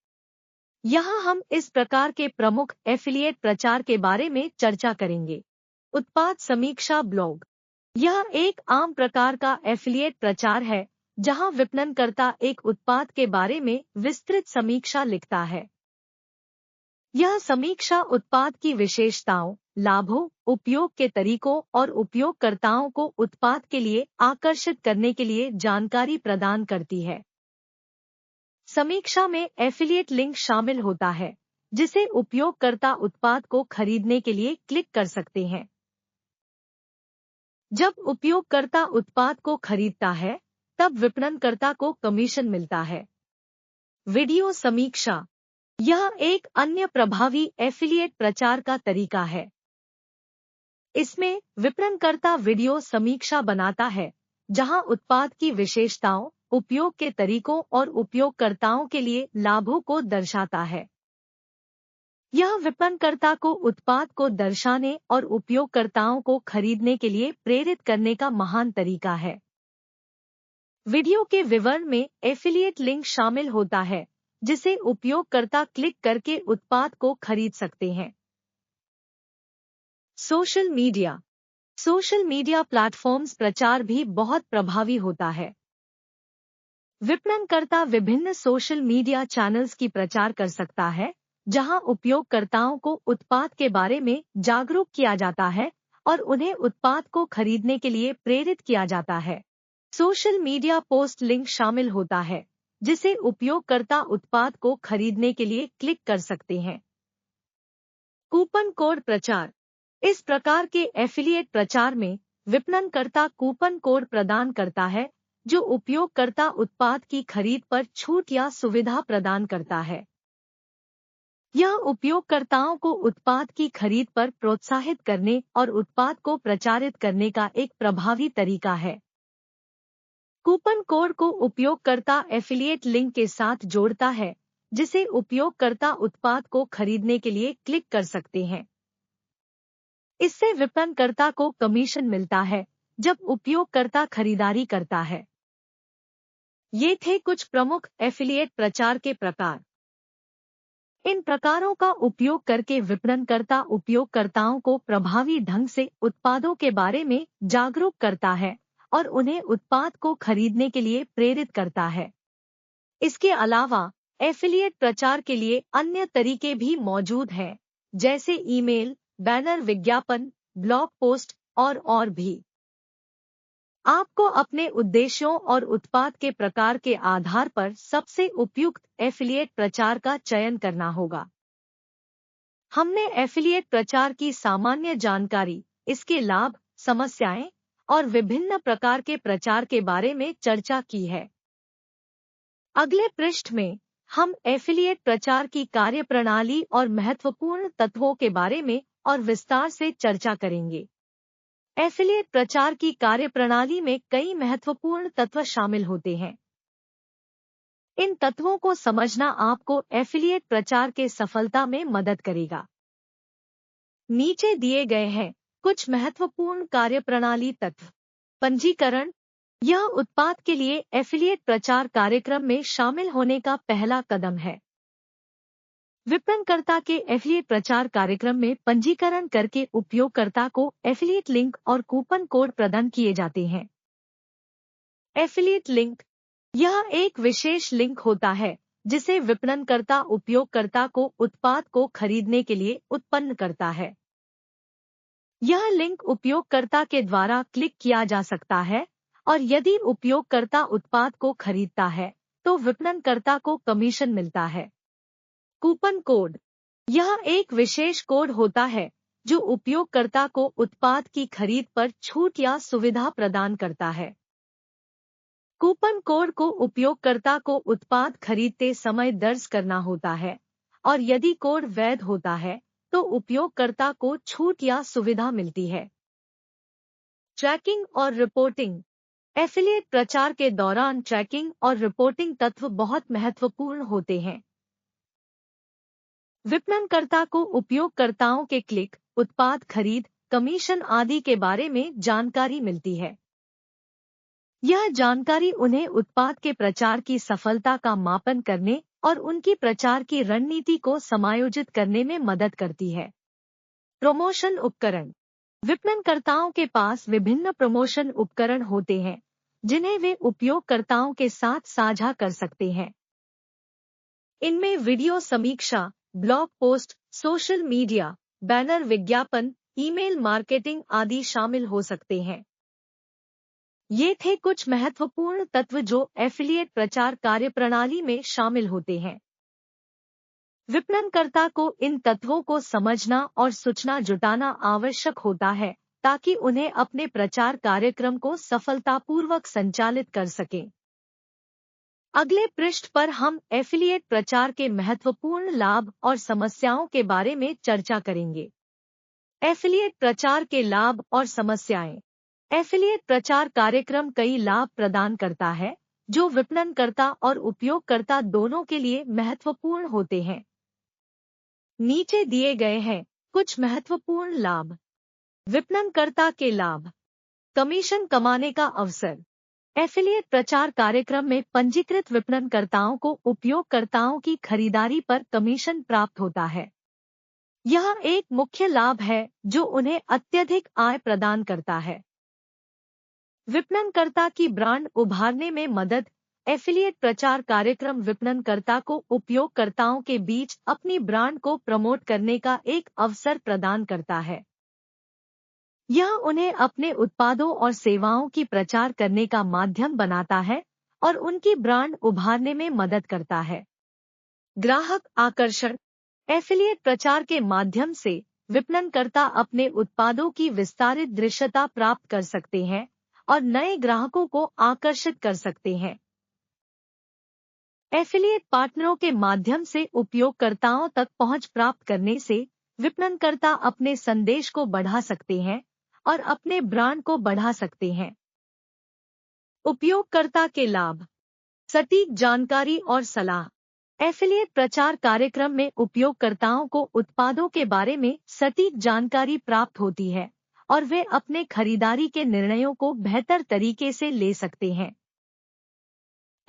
यहाँ हम इस प्रकार के प्रमुख एफिलिएट प्रचार के बारे में चर्चा करेंगे। उत्पाद समीक्षा ब्लॉग। यह एक आम प्रकार का एफिलिएट प्रचार है जहां विपणनकर्ता एक उत्पाद के बारे में विस्तृत समीक्षा लिखता है। यह समीक्षा उत्पाद की विशेषताओं, लाभों, उपयोग के तरीकों और उपयोगकर्ताओं को उत्पाद के लिए आकर्षित करने के लिए जानकारी प्रदान करती है। समीक्षा में एफिलिएट लिंक शामिल होता है जिसे उपयोगकर्ता उत्पाद को खरीदने के लिए क्लिक कर सकते हैं। जब उपयोगकर्ता उत्पाद को खरीदता है, तब विपणनकर्ता को कमीशन मिलता है। वीडियो समीक्षा। यह एक अन्य प्रभावी एफिलिएट प्रचार का तरीका है। इसमें विपणनकर्ता वीडियो समीक्षा बनाता है, जहां उत्पाद की विशेषताओं, उपयोग के तरीकों और उपयोगकर्ताओं के लिए लाभों को दर्शाता है। यह विपणनकर्ता को उत्पाद को दर्शाने और उपयोगकर्ताओं को खरीदने के लिए प्रेरित करने का महान तरीका है। वीडियो के विवरण में एफिलिएट लिंक शामिल होता है जिसे उपयोगकर्ता क्लिक करके उत्पाद को खरीद सकते हैं। Social media. Social media platforms प्रचार भी बहुत प्रभावी होता है। विपणनकर्ता विभिन्न सोशल मीडिया चैनल्स की प्रचार कर सकता है जहां उपयोगकर्ताओं को उत्पाद के बारे में जागरूक किया जाता है और उन्हें उत्पाद को खरीदने के लिए प्रेरित किया जाता है। सोशल मीडिया पोस्ट लिंक शामिल होता है जिसे उपयोगकर्ता उत्पाद को खरीदने के लिए क्लिक कर सकते हैं। कूपन कोड प्रचार। इस प्रकार के एफिलिएट प्रचार में विपणनकर्ता कूपन कोड प्रदान करता है जो उपयोगकर्ता उत्पाद की खरीद पर छूट या सुविधा प्रदान करता है। यह उपयोगकर्ताओं को उत्पाद की खरीद पर प्रोत्साहित करने और उत्पाद को प्रचारित करने का एक प्रभावी तरीका है। कूपन कोड को उपयोगकर्ता एफिलिएट लिंक के साथ जोड़ता है जिसे उपयोगकर्ता उत्पाद को खरीदने के लिए क्लिक कर सकते हैं। इससे विपणनकर्ता को कमीशन मिलता है जब उपयोगकर्ता खरीदारी करता है। ये थे कुछ प्रमुख एफिलिएट प्रचार के प्रकार। इन प्रकारों का उपयोग करके विपणनकर्ता उपयोगकर्ताओं को प्रभावी ढंग से उत्पादों के बारे में जागरूक करता है और उन्हें उत्पाद को खरीदने के लिए प्रेरित करता है। इसके अलावा एफिलिएट प्रचार के लिए अन्य तरीके भी मौजूद हैं, जैसे ईमेल, बैनर विज्ञापन, ब्लॉग पोस्ट और भी। आपको अपने उद्देश्यों और उत्पाद के प्रकार के आधार पर सबसे उपयुक्त एफिलिएट प्रचार का चयन करना होगा। हमने एफिलिएट प्रचार की सामान्य जानकारी, इसके लाभ, समस्याएं और विभिन्न प्रकार के प्रचार के बारे में चर्चा की है। अगले पृष्ठ में हम एफिलिएट प्रचार की कार्यप्रणाली और महत्वपूर्ण तत्वों के बारे में और विस्तार से चर्चा करेंगे। एफिलिएट प्रचार की कार्यप्रणाली में कई महत्वपूर्ण तत्व शामिल होते हैं। इन तत्वों को समझना आपको एफिलिएट प्रचार के सफलता में मदद करेगा। नीचे दिए गए हैं कुछ महत्वपूर्ण कार्यप्रणाली तत्व। पंजीकरण, यह उत्पाद के लिए एफिलिएट प्रचार कार्यक्रम में शामिल होने का पहला कदम है। विपणनकर्ता के एफिलिएट प्रचार कार्यक्रम में पंजीकरण करके उपयोगकर्ता को एफिलिएट लिंक और कूपन कोड प्रदान किए जाते हैं। एफिलिएट लिंक, यह एक विशेष लिंक होता है जिसे विपणनकर्ता उपयोगकर्ता को उत्पाद को खरीदने के लिए उत्पन्न करता है। यह लिंक उपयोगकर्ता के द्वारा क्लिक किया जा सकता है और यदि उपयोगकर्ता उत्पाद को खरीदता है तो विपणनकर्ता को कमीशन मिलता है। कूपन कोड, यह एक विशेष कोड होता है जो उपयोगकर्ता को उत्पाद की खरीद पर छूट या सुविधा प्रदान करता है। कूपन कोड को उपयोगकर्ता को उत्पाद खरीदते समय दर्ज करना होता है और यदि कोड वैध होता है तो उपयोगकर्ता को छूट या सुविधा मिलती है। ट्रैकिंग और रिपोर्टिंग, एफिलिएट प्रचार के दौरान ट्रैकिंग और रिपोर्टिंग तत्व बहुत महत्वपूर्ण होते हैं। विपणनकर्ता को उपयोगकर्ताओं के क्लिक, उत्पाद खरीद, कमीशन आदि के बारे में जानकारी मिलती है। यह जानकारी उन्हें उत्पाद के प्रचार की सफलता का मापन करने और उनकी प्रचार की रणनीति को समायोजित करने में मदद करती है। प्रमोशन उपकरण, विपणनकर्ताओं के पास विभिन्न प्रमोशन उपकरण होते हैं जिन्हें वे उपयोगकर्ताओं के साथ साझा कर सकते हैं। इनमें वीडियो समीक्षा, blog post, social media, banner विज्ञापन, ईमेल मार्केटिंग आदि शामिल हो सकते हैं। ये थे कुछ महत्वपूर्ण तत्व जो एफिलिएट प्रचार कार्यप्रणाली में शामिल होते हैं। विपणनकर्ता को इन तत्वों को समझना और सूचना जुटाना आवश्यक होता है ताकि उन्हें अपने प्रचार कार्यक्रम को सफलतापूर्वक संचालित कर सकें। अगले पृष्ठ पर हम एफिलिएट प्रचार के महत्वपूर्ण लाभ और समस्याओं के बारे में चर्चा करेंगे। एफिलिएट प्रचार के लाभ और समस्याएं। एफिलिएट प्रचार कार्यक्रम कई लाभ प्रदान करता है जो विपणनकर्ता और उपयोगकर्ता दोनों के लिए महत्वपूर्ण होते हैं। नीचे दिए गए हैं कुछ महत्वपूर्ण लाभ। विपणनकर्ता के लाभ, कमीशन कमाने का अवसर। एफिलिएट प्रचार कार्यक्रम में पंजीकृत विपणनकर्ताओं को उपयोगकर्ताओं की खरीदारी पर कमीशन प्राप्त होता है। यह एक मुख्य लाभ है जो उन्हें अत्यधिक आय प्रदान करता है। विपणनकर्ता की ब्रांड उभारने में मदद। एफिलिएट प्रचार कार्यक्रम विपणनकर्ता को उपयोगकर्ताओं के बीच अपनी ब्रांड को प्रमोट करने का एक अवसर प्रदान करता है। यह उन्हें अपने उत्पादों और सेवाओं की प्रचार करने का माध्यम बनाता है और उनकी ब्रांड उभारने में मदद करता है। ग्राहक आकर्षण, एफिलिएट प्रचार के माध्यम से विपणनकर्ता अपने उत्पादों की विस्तारित दृश्यता प्राप्त कर सकते हैं और नए ग्राहकों को आकर्षित कर सकते हैं। एफिलिएट पार्टनरों के माध्यम से उपयोगकर्ताओं तक पहुंच प्राप्त करने से विपणनकर्ता अपने संदेश को बढ़ा सकते हैं और अपने ब्रांड को बढ़ा सकते हैं। उपयोगकर्ता के लाभ, सटीक जानकारी और सलाह। एफिलिएट प्रचार कार्यक्रम में उपयोगकर्ताओं को उत्पादों के बारे में सटीक जानकारी प्राप्त होती है और वे अपने खरीदारी के निर्णयों को बेहतर तरीके से ले सकते हैं।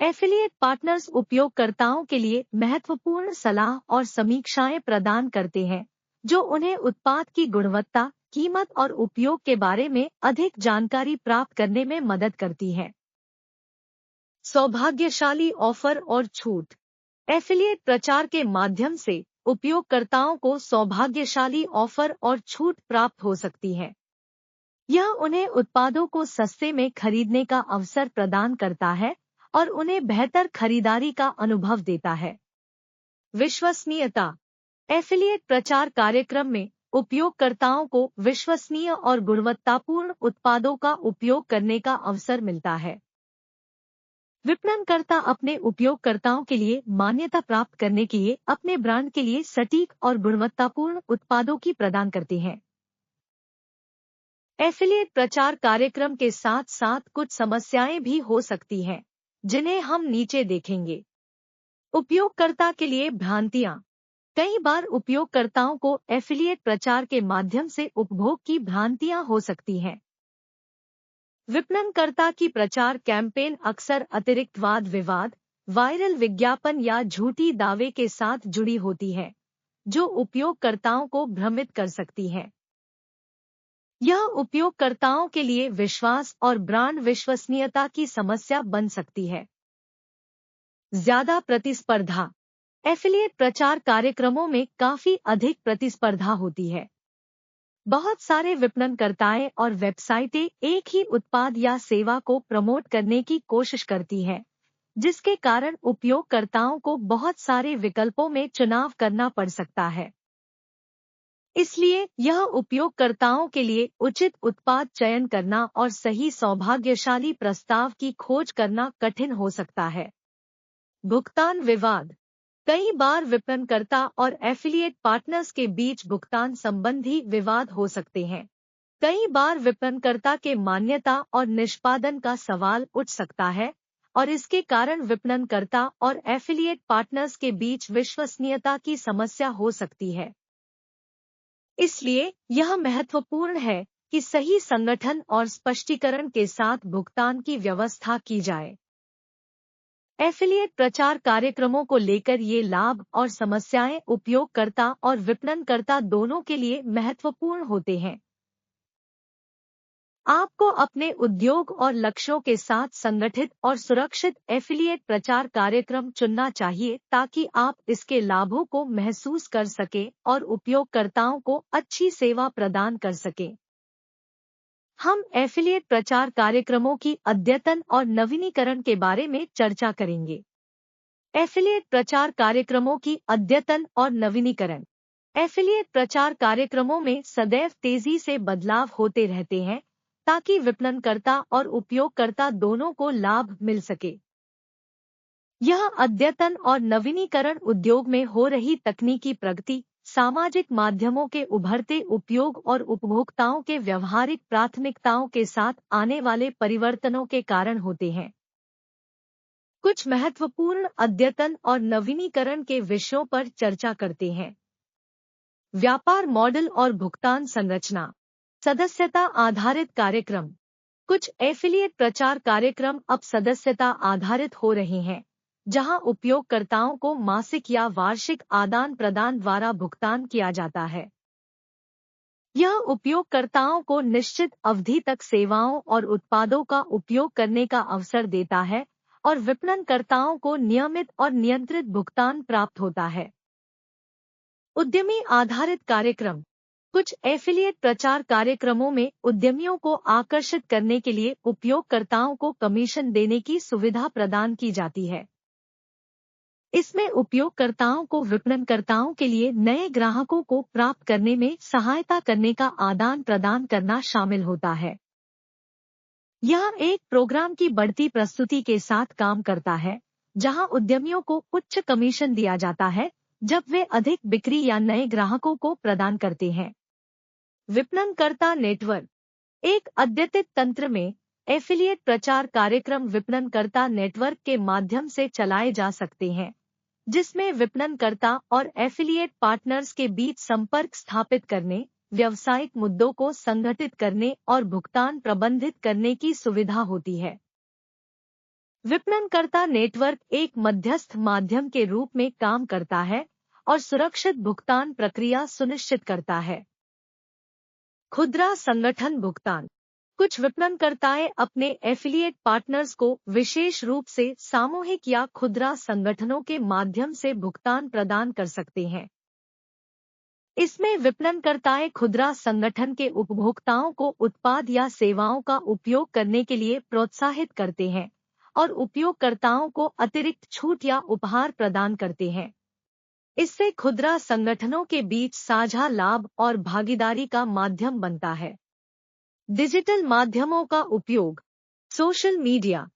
एफिलिएट पार्टनर्स उपयोगकर्ताओं के लिए महत्वपूर्ण सलाह और समीक्षाएं प्रदान करते हैं जो उन्हें उत्पाद की गुणवत्ता, कीमत और उपयोग के बारे में अधिक जानकारी प्राप्त करने में मदद करती है। सौभाग्यशाली ऑफर और छूट। एफिलिएट प्रचार के माध्यम से उपयोगकर्ताओं को सौभाग्यशाली ऑफर और छूट प्राप्त हो सकती है। यह उन्हें उत्पादों को सस्ते में खरीदने का अवसर प्रदान करता है और उन्हें बेहतर खरीदारी का अनुभव देता है। विश्वसनीयता। एफिलिएट प्रचार कार्यक्रम में उपयोगकर्ताओं को विश्वसनीय और गुणवत्तापूर्ण उत्पादों का उपयोग करने का अवसर मिलता है। विपणनकर्ता अपने उपयोगकर्ताओं के लिए मान्यता प्राप्त करने के लिए अपने ब्रांड के लिए सटीक और गुणवत्तापूर्ण उत्पादों की प्रदान करते हैं। एफिलिएट प्रचार कार्यक्रम के साथ साथ कुछ समस्याएं भी हो सकती हैं, जिन्हें हम नीचे देखेंगे। उपयोगकर्ता के लिए भ्रांतियां। कई बार उपयोगकर्ताओं को एफिलिएट प्रचार के माध्यम से उपभोग की भ्रांतियां हो सकती हैं। विपणनकर्ता की प्रचार कैंपेन अक्सर अतिरिक्त वाद विवाद, वायरल विज्ञापन या झूठी दावे के साथ जुड़ी होती है, जो उपयोगकर्ताओं को भ्रमित कर सकती है। यह उपयोगकर्ताओं के लिए विश्वास और ब्रांड विश्वसनीयता की समस्या बन सकती है। ज्यादा प्रतिस्पर्धा। एफिलिएट प्रचार कार्यक्रमों में काफी अधिक प्रतिस्पर्धा होती है। बहुत सारे विपणनकर्ताएं और वेबसाइटें एक ही उत्पाद या सेवा को प्रमोट करने की कोशिश करती हैं, जिसके कारण उपयोगकर्ताओं को बहुत सारे विकल्पों में चुनाव करना पड़ सकता है। इसलिए यह उपयोगकर्ताओं के लिए उचित उत्पाद चयन करना और सही सौभाग्यशाली प्रस्ताव की खोज करना कठिन हो सकता है। भुगतान विवाद। कई बार विपणनकर्ता और एफिलिएट पार्टनर्स के बीच भुगतान संबंधी विवाद हो सकते हैं। कई बार विपणनकर्ता के मान्यता और निष्पादन का सवाल उठ सकता है और इसके कारण विपणनकर्ता और एफिलिएट पार्टनर्स के बीच विश्वसनीयता की समस्या हो सकती है। इसलिए यह महत्वपूर्ण है कि सही संगठन और स्पष्टीकरण के साथ भुगतान की व्यवस्था की जाए। एफिलिएट प्रचार कार्यक्रमों को लेकर ये लाभ और समस्याएं उपयोगकर्ता और विपणनकर्ता दोनों के लिए महत्वपूर्ण होते हैं। आपको अपने उद्योग और लक्ष्यों के साथ संगठित और सुरक्षित एफिलिएट प्रचार कार्यक्रम चुनना चाहिए ताकि आप इसके लाभों को महसूस कर सकें और उपयोगकर्ताओं को अच्छी सेवा प्रदान कर सकें। हम एफिलिएट प्रचार कार्यक्रमों की अद्यतन और नवीनीकरण के बारे में चर्चा करेंगे। एफिलिएट प्रचार कार्यक्रमों की अद्यतन और नवीनीकरण। एफिलिएट प्रचार कार्यक्रमों में सदैव तेजी से बदलाव होते रहते हैं ताकि विपणनकर्ता और उपयोगकर्ता दोनों को लाभ मिल सके। यह अद्यतन और नवीनीकरण उद्योग में हो रही तकनीकी प्रगति, सामाजिक माध्यमों के उभरते उपयोग और उपभोक्ताओं के व्यवहारिक प्राथमिकताओं के साथ आने वाले परिवर्तनों के कारण होते हैं। कुछ महत्वपूर्ण अद्यतन और नवीनीकरण के विषयों पर चर्चा करते हैं। व्यापार मॉडल और भुगतान संरचना। सदस्यता आधारित कार्यक्रम। कुछ एफिलिएट प्रचार कार्यक्रम अब सदस्यता आधारित हो रहे हैं, जहां उपयोगकर्ताओं को मासिक या वार्षिक आदान प्रदान द्वारा भुगतान किया जाता है। यह उपयोगकर्ताओं को निश्चित अवधि तक सेवाओं और उत्पादों का उपयोग करने का अवसर देता है और विपणनकर्ताओं को नियमित और नियंत्रित भुगतान प्राप्त होता है। उद्यमी आधारित कार्यक्रम। कुछ एफिलिएट प्रचार कार्यक्रमों में उद्यमियों को आकर्षित करने के लिए उपयोगकर्ताओं को कमीशन देने की सुविधा प्रदान की जाती है। इसमें उपयोगकर्ताओं को विपणनकर्ताओं के लिए नए ग्राहकों को प्राप्त करने में सहायता करने का आदान प्रदान करना शामिल होता है। यह एक प्रोग्राम की बढ़ती प्रस्तुति के साथ काम करता है, जहां उद्यमियों को उच्च कमीशन दिया जाता है जब वे अधिक बिक्री या नए ग्राहकों को प्रदान करते हैं। विपणनकर्ता नेटवर्क। एक अद्यतित तंत्र में एफिलिएट प्रचार कार्यक्रम विपणनकर्ता नेटवर्क के माध्यम से चलाए जा सकते हैं, जिसमें विपणनकर्ता और एफिलिएट पार्टनर्स के बीच संपर्क स्थापित करने, व्यावसायिक मुद्दों को संगठित करने और भुगतान प्रबंधित करने की सुविधा होती है। विपणनकर्ता नेटवर्क एक मध्यस्थ माध्यम के रूप में काम करता है और सुरक्षित भुगतान प्रक्रिया सुनिश्चित करता है। खुदरा संगठन भुगतान। कुछ विपणनकर्ताएं अपने एफिलिएट पार्टनर्स को विशेष रूप से सामूहिक या खुदरा संगठनों के माध्यम से भुगतान प्रदान कर सकते हैं। इसमें विपणनकर्ताएं खुदरा संगठन के उपभोक्ताओं को उत्पाद या सेवाओं का उपयोग करने के लिए प्रोत्साहित करते हैं और उपयोगकर्ताओं को अतिरिक्त छूट या उपहार प्रदान करते हैं। इससे खुदरा संगठनों के बीच साझा लाभ और भागीदारी का माध्यम बनता है। डिजिटल माध्यमों का उपयोग। Social media.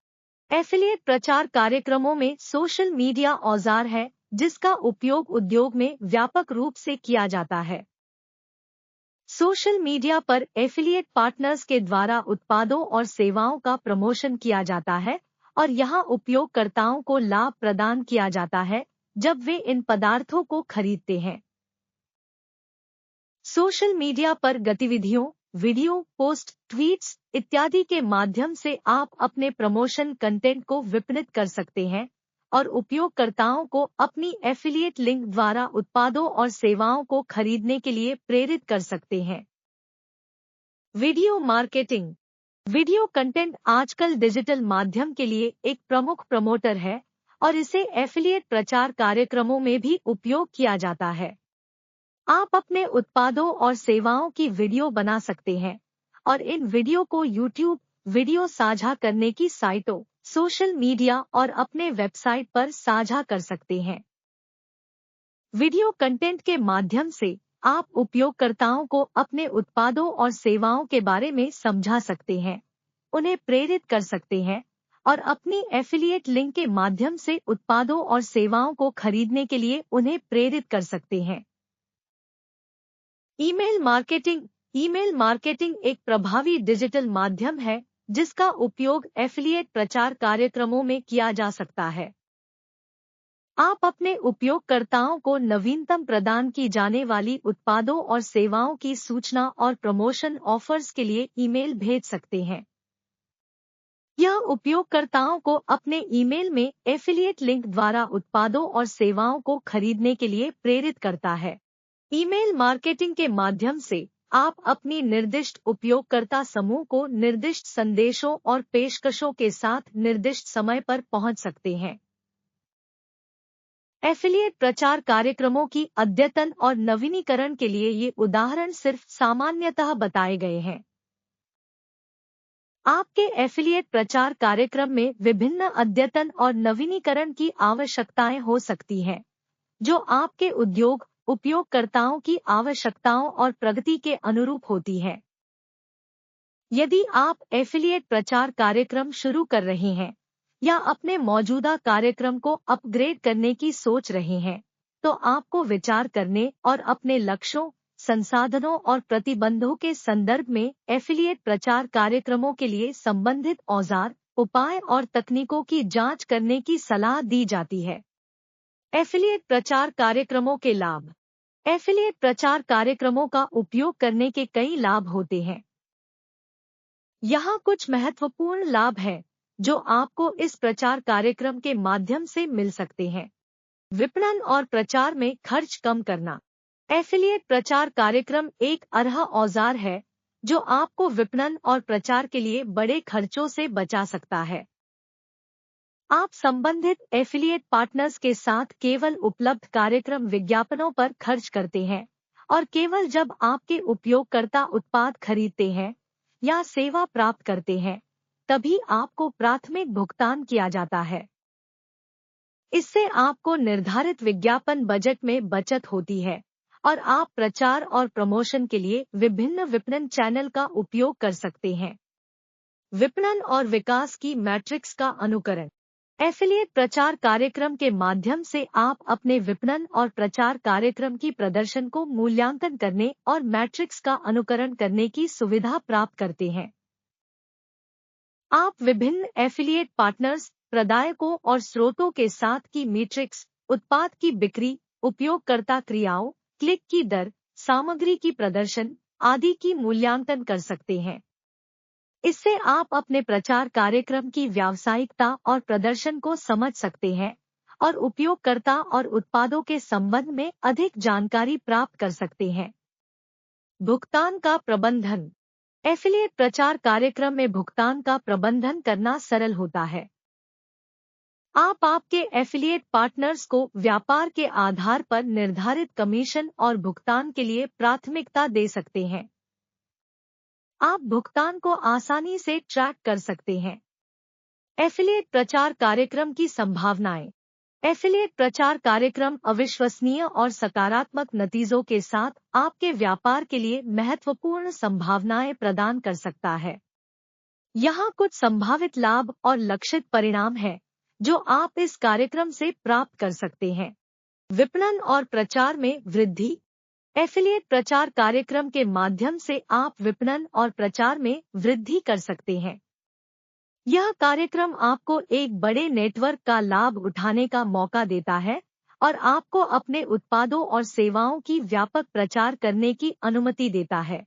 एफिलिएट प्रचार कार्यक्रमों में सोशल मीडिया औजार है जिसका उपयोग उद्योग में व्यापक रूप से किया जाता है। सोशल मीडिया पर एफिलिएट पार्टनर्स के द्वारा उत्पादों और सेवाओं का प्रमोशन किया जाता है और यहाँ उपयोगकर्ताओं को लाभ प्रदान किया जाता है जब वे इन पदार्थों को खरीदते हैं। सोशल मीडिया पर गतिविधियों, वीडियो, पोस्ट, ट्वीट्स इत्यादि के माध्यम से आप अपने प्रमोशन कंटेंट को विपणित कर सकते हैं और उपयोगकर्ताओं को अपनी एफिलिएट लिंक द्वारा उत्पादों और सेवाओं को खरीदने के लिए प्रेरित कर सकते हैं। Video marketing. वीडियो कंटेंट आजकल डिजिटल माध्यम के लिए एक प्रमुख प्रमोटर है और इसे एफिलिएट प्रचार कार्यक्रमों में भी उपयोग किया जाता है। आप अपने उत्पादों और सेवाओं की वीडियो बना सकते हैं और इन वीडियो को YouTube वीडियो साझा करने की साइटों, सोशल मीडिया और अपने वेबसाइट पर साझा कर सकते हैं। वीडियो कंटेंट के माध्यम से आप उपयोगकर्ताओं को अपने उत्पादों और सेवाओं के बारे में समझा सकते हैं, उन्हें प्रेरित कर सकते हैं और अपनी एफिलिएट लिंक के माध्यम से उत्पादों और सेवाओं को खरीदने के लिए उन्हें प्रेरित कर सकते हैं। Email marketing. ईमेल मार्केटिंग एक प्रभावी डिजिटल माध्यम है जिसका उपयोग एफिलिएट प्रचार कार्यक्रमों में किया जा सकता है। आप अपने उपयोगकर्ताओं को नवीनतम प्रदान की जाने वाली उत्पादों और सेवाओं की सूचना और प्रमोशन ऑफर्स के लिए ईमेल भेज सकते हैं। यह उपयोगकर्ताओं को अपने ईमेल में एफिलिएट लिंक द्वारा उत्पादों और सेवाओं को खरीदने के लिए प्रेरित करता है। ईमेल मार्केटिंग के माध्यम से आप अपनी निर्दिष्ट उपयोगकर्ता समूह को निर्दिष्ट संदेशों और पेशकशों के साथ निर्दिष्ट समय पर पहुंच सकते हैं। एफिलिएट प्रचार कार्यक्रमों की अद्यतन और नवीनीकरण के लिए ये उदाहरण सिर्फ सामान्यतः बताए गए हैं। आपके एफिलिएट प्रचार कार्यक्रम में विभिन्न अद्यतन और नवीनीकरण की आवश्यकताएं हो सकती हैं, जो आपके उद्योग उपयोगकर्ताओं की आवश्यकताओं और प्रगति के अनुरूप होती है। यदि आप एफिलिएट प्रचार कार्यक्रम शुरू कर रहे हैं या अपने मौजूदा कार्यक्रम को अपग्रेड करने की सोच रहे हैं, तो आपको विचार करने और अपने लक्ष्यों, संसाधनों और प्रतिबंधों के संदर्भ में एफिलिएट प्रचार कार्यक्रमों के लिए संबंधित औजार, उपाय और तकनीकों की जांच करने की सलाह दी जाती है। एफिलिएट प्रचार कार्यक्रमों के लाभ। एफिलिएट प्रचार कार्यक्रमों का उपयोग करने के कई लाभ होते हैं। यहाँ कुछ महत्वपूर्ण लाभ हैं जो आपको इस प्रचार कार्यक्रम के माध्यम से मिल सकते हैं। विपणन और प्रचार में खर्च कम करना। एफिलिएट प्रचार कार्यक्रम एक अरह औजार है जो आपको विपणन और प्रचार के लिए बड़े खर्चों से बचा सकता है। आप संबंधित एफिलिएट पार्टनर्स के साथ केवल उपलब्ध कार्यक्रम विज्ञापनों पर खर्च करते हैं और केवल जब आपके उपयोगकर्ता उत्पाद खरीदते हैं या सेवा प्राप्त करते हैं, तभी आपको प्राथमिक भुगतान किया जाता है। इससे आपको निर्धारित विज्ञापन बजट में बचत होती है और आप प्रचार और प्रमोशन के लिए विभिन्न विपणन चैनल का उपयोग कर सकते हैं। विपणन और विकास की मैट्रिक्स का अनुकरण। एफिलिएट प्रचार कार्यक्रम के माध्यम से आप अपने विपणन और प्रचार कार्यक्रम की प्रदर्शन को मूल्यांकन करने और मैट्रिक्स का अनुकरण करने की सुविधा प्राप्त करते हैं। आप विभिन्न एफिलिएट पार्टनर्स, प्रदायकों और स्रोतों के साथ की मैट्रिक्स, उत्पाद की बिक्री, उपयोगकर्ता क्रियाओं, क्लिक की दर, सामग्री की प्रदर्शन आदि की मूल्यांकन कर सकते हैं। इससे आप अपने प्रचार कार्यक्रम की व्यावसायिकता और प्रदर्शन को समझ सकते हैं और उपयोगकर्ता और उत्पादों के संबंध में अधिक जानकारी प्राप्त कर सकते हैं। भुगतान का प्रबंधन। एफिलिएट प्रचार कार्यक्रम में भुगतान का प्रबंधन करना सरल होता है। आप आपके एफिलिएट पार्टनर्स को व्यापार के आधार पर निर्धारित कमीशन और भुगतान के लिए प्राथमिकता दे सकते हैं। आप भुगतान को आसानी से ट्रैक कर सकते हैं। एफिलिएट प्रचार कार्यक्रम की संभावनाएं। एफिलिएट प्रचार कार्यक्रम अविश्वसनीय और सकारात्मक नतीजों के साथ आपके व्यापार के लिए महत्वपूर्ण संभावनाएं प्रदान कर सकता है। यहाँ कुछ संभावित लाभ और लक्षित परिणाम हैं जो आप इस कार्यक्रम से प्राप्त कर सकते हैं। विपणन और प्रचार में वृद्धि। एफिलिएट प्रचार कार्यक्रम के माध्यम से आप विपणन और प्रचार में वृद्धि कर सकते हैं। यह कार्यक्रम आपको एक बड़े नेटवर्क का लाभ उठाने का मौका देता है और आपको अपने उत्पादों और सेवाओं की व्यापक प्रचार करने की अनुमति देता है।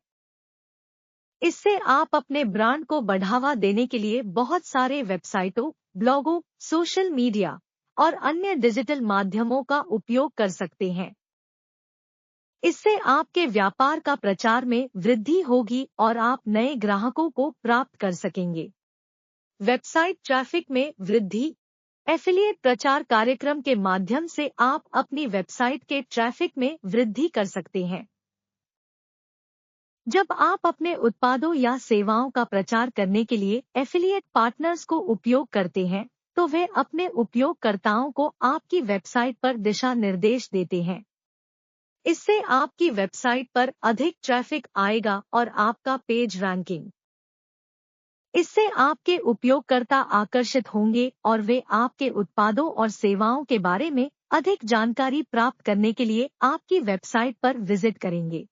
इससे आप अपने ब्रांड को बढ़ावा देने के लिए बहुत सारे वेबसाइटों, ब्लॉगों, सोशल मीडिया और अन्य डिजिटल माध्यमों का उपयोग कर सकते हैं। इससे आपके व्यापार का प्रचार में वृद्धि होगी और आप नए ग्राहकों को प्राप्त कर सकेंगे। वेबसाइट ट्रैफिक में वृद्धि। एफिलिएट प्रचार कार्यक्रम के माध्यम से आप अपनी वेबसाइट के ट्रैफिक में वृद्धि कर सकते हैं। जब आप अपने उत्पादों या सेवाओं का प्रचार करने के लिए एफिलिएट पार्टनर्स को उपयोग करते हैं, तो वे अपने उपयोगकर्ताओं को आपकी वेबसाइट पर दिशा निर्देश देते हैं। इससे आपकी वेबसाइट पर अधिक ट्रैफिक आएगा और आपका पेज रैंकिंग। इससे आपके उपयोगकर्ता आकर्षित होंगे और वे आपके उत्पादों और सेवाओं के बारे में अधिक जानकारी प्राप्त करने के लिए आपकी वेबसाइट पर विजिट करेंगे।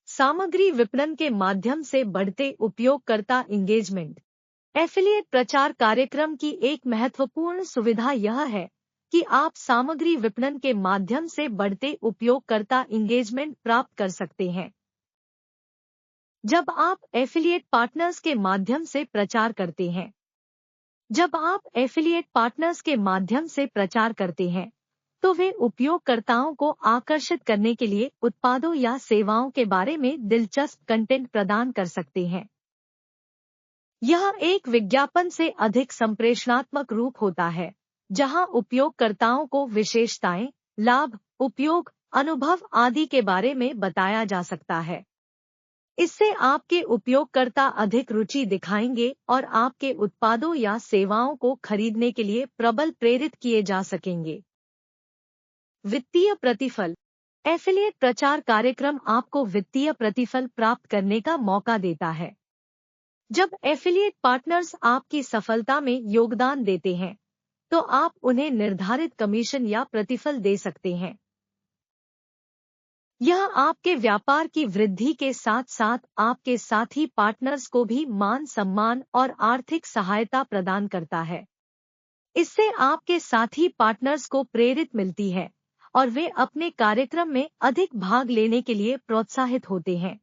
सामग्री विपणन के माध्यम से बढ़ते उपयोगकर्ता इंगेजमेंट। एफिलिएट प्रचार कार्यक्रम की एक महत्वपूर्ण सुविधा यह है कि आप सामग्री विपणन के माध्यम से बढ़ते उपयोगकर्ता इंगेजमेंट प्राप्त कर सकते हैं। जब आप एफिलिएट पार्टनर्स के माध्यम से प्रचार करते हैं तो वे उपयोगकर्ताओं को आकर्षित करने के लिए उत्पादों या सेवाओं के बारे में दिलचस्प कंटेंट प्रदान कर सकते हैं। यह एक विज्ञापन से अधिक संप्रेषणात्मक रूप होता है, जहां उपयोगकर्ताओं को विशेषताएं, लाभ, उपयोग, अनुभव आदि के बारे में बताया जा सकता है। इससे आपके उपयोगकर्ता अधिक रुचि दिखाएंगे और आपके उत्पादों या सेवाओं को खरीदने के लिए प्रबल प्रेरित किए जा सकेंगे। वित्तीय प्रतिफल। एफिलिएट प्रचार कार्यक्रम आपको वित्तीय प्रतिफल प्राप्त करने का मौका देता है। जब एफिलिएट पार्टनर्स आपकी सफलता में योगदान देते हैं, तो आप उन्हें निर्धारित कमीशन या प्रतिफल दे सकते हैं। यह आपके व्यापार की वृद्धि के साथ साथ आपके साथी पार्टनर्स को भी मान सम्मान और आर्थिक सहायता प्रदान करता है। इससे आपके साथी पार्टनर्स को प्रेरित मिलती है और वे अपने कार्यक्रम में अधिक भाग लेने के लिए प्रोत्साहित होते हैं।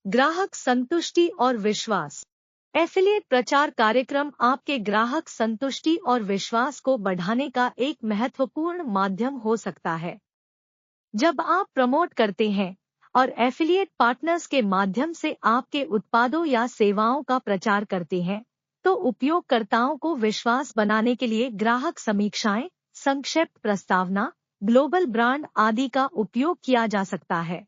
ग्राहक संतुष्टि और विश्वास। एफिलिएट प्रचार कार्यक्रम आपके ग्राहक संतुष्टि और विश्वास को बढ़ाने का एक महत्वपूर्ण माध्यम हो सकता है। जब आप प्रमोट करते हैं और एफिलिएट पार्टनर्स के माध्यम से आपके उत्पादों या सेवाओं का प्रचार करते हैं, तो उपयोगकर्ताओं को विश्वास बनाने के लिए ग्राहक समीक्षाएं, संक्षिप्त प्रस्तावना, ग्लोबल ब्रांड आदि का उपयोग किया जा सकता है।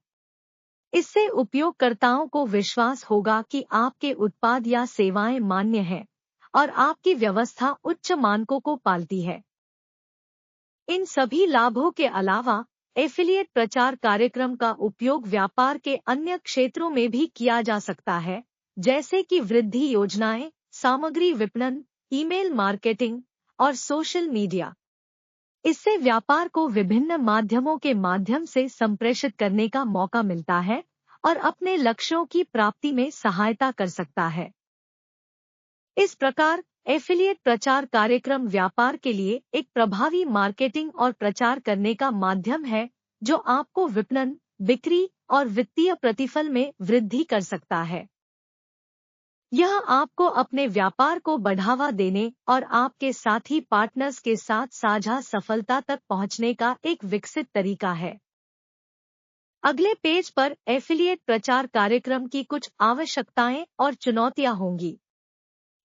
इससे उपयोगकर्ताओं को विश्वास होगा कि आपके उत्पाद या सेवाएं मान्य हैं और आपकी व्यवस्था उच्च मानकों को पालती है। इन सभी लाभों के अलावा एफिलिएट प्रचार कार्यक्रम का उपयोग व्यापार के अन्य क्षेत्रों में भी किया जा सकता है, जैसे कि वृद्धि योजनाएं, सामग्री विपणन, ईमेल मार्केटिंग और सोशल मीडिया। इससे व्यापार को विभिन्न माध्यमों के माध्यम से संप्रेषित करने का मौका मिलता है और अपने लक्ष्यों की प्राप्ति में सहायता कर सकता है। इस प्रकार एफिलिएट प्रचार कार्यक्रम व्यापार के लिए एक प्रभावी मार्केटिंग और प्रचार करने का माध्यम है, जो आपको विपणन, बिक्री और वित्तीय प्रतिफल में वृद्धि कर सकता है। यह आपको अपने व्यापार को बढ़ावा देने और आपके साथी पार्टनर्स के साथ साझा सफलता तक पहुंचने का एक विकसित तरीका है। अगले पेज पर एफिलिएट प्रचार कार्यक्रम की कुछ आवश्यकताएं और चुनौतियां होंगी।